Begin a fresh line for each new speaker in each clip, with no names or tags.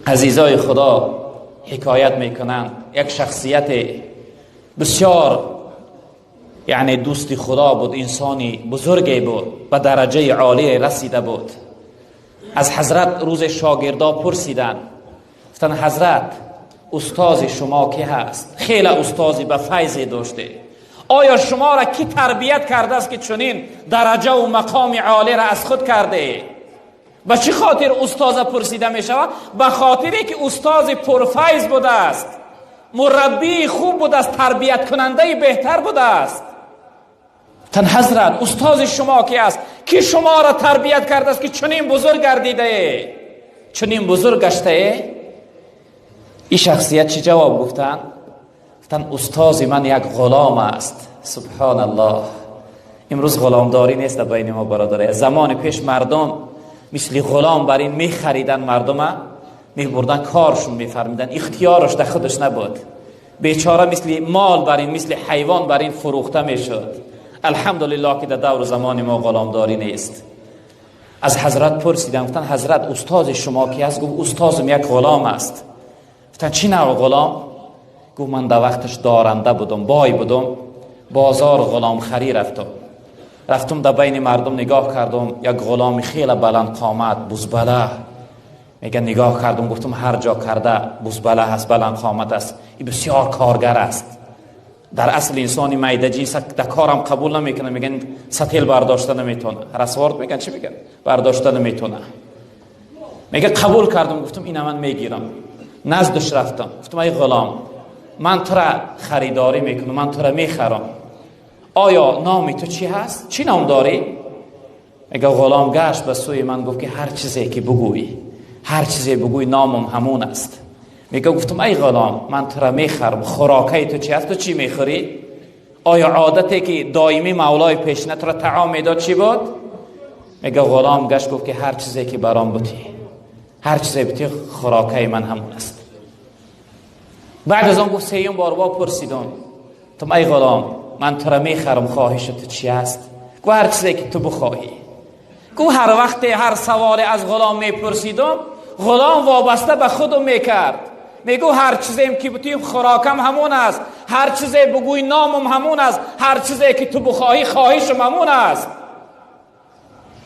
عزیزای خدا حکایت میکنند یک شخصیت بسیار یعنی دوست خدا بود، انسانی بزرگی بود، به درجه عالی رسیده بود. از حضرت روز شاگردا پرسیدن، گفتن حضرت استاد شما کی هست؟ خیلی استادی به فیضی داشته، آیا شما را کی تربیت کرده است که چنین درجه و مقام عالی را از خود کرده؟ به چه خاطر استاد پرسیده می شود؟ به خاطری که استاد پرفیض بوده است، مربی خوب بوده است، تربیت کننده بهتر بوده است. تن حضرت استاد شما کی است که شما را تربیت کرده است که چنین بزرگ گردیده، چنین بزرگ گشته؟ این شخصیت چی جواب گفتن؟ گفتن استاد من یک غلام است. سبحان الله. امروز غلامداری نیست بین ما برادر. زمان پیش مردم مثل غلام بر این می خریدن، مردم می بردن کارشون می فرمیدن، اختیارش در خودش نبود. بیچاره مثل مال بر این، مثل حیوان بر این فروخته می شد. الحمدلله که در دور زمان ما غلامداری نیست. از حضرت پرسیدم، گفتن حضرت استاد شما کی است؟ گفت استادم یک غلام است. گفتن چی نوع غلام؟ گفت من در وقتش دارنده بودم، بای بودم، بازار غلام خری رفتم در بین مردم نگاه کردم، یک غلام خیلی بلند قامت بزبله، میگه نگاه کردم گفتم هر جا کرده بزبله هست، بلند قامت است، این بسیار کارگر است. در اصل انسانی میده جنس در کارم قبول نمیکنه، میگن ستیل برداشته نمیتونه، رسوارد میگن چی میگن برداشته نمیتونه. میگه قبول کردم، گفتم اینا من میگیرم. نزدش رفتم، گفتم ای غلام من تو را خریداری میکنم، من تو را میخرم، آیا نامی تو چی هست؟ چی نام داری؟ میگه غلام گشت به سوی من گفت که هر چیزی که بگویی، هر چیزی بگویی نامم همون است. میگه گفتم ای غلام من تو را میخرم، خوراکی تو چی هست؟ تو چی میخوری؟ آیا عادتی که دائمی مولای پیشنه تو را طعام میداد چی بود؟ میگه غلام گشت گفت که هر چیزی که برام بودی، هر چیزی بودی خوراکی من همون است. بعد از اون گفت سیوم بار پرسیدم، تو ای غلام من تو را میخرم، خواهش تو چی است؟ گو هر چیزی که تو بخواهی. گو هر وقت هر سوال از غلام میپرسیدم، غلام وابسته به خودم میکرد، میگو هر چیزی که بودی خوراکم همون است، هر چیزی بگوی نامم همون است، هر چیزی که تو بخواهی خواهشم همون است.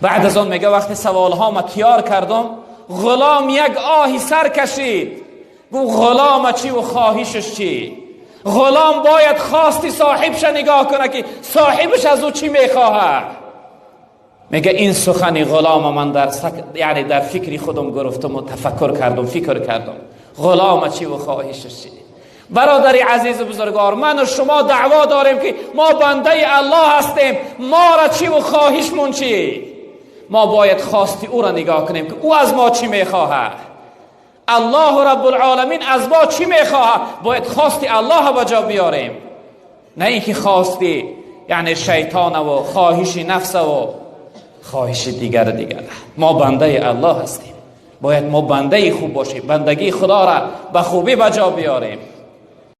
بعد از اون میگه وقتی سوال ها ما تیار کردم، غلام یک آهی سر کشید، گو غلام چی و خواهشش چی؟ غلام باید خواستی صاحبش نگاه کنه که صاحبش از او چی میخواه. میگه این سخنی غلام من در فکری خودم گرفتم و تفکر کردم، فکر کردم غلام چی و خواهشش چی. برادری عزیز بزرگوار، من و شما دعوا داریم که ما بنده الله هستیم، ما را چی و خواهشمون چی؟ ما باید خواستی او را نگاه کنیم که او از ما چی میخواه. الله رب العالمین از ما چی میخواه؟ باید خواستی الله به جا بیاریم، نه اینکه خواستی یعنی شیطان و خواهش نفس و خواهش دیگر. ما بنده الله هستیم، باید ما بنده خوب باشیم، بندگی خدا را به خوبی به جا بیاریم.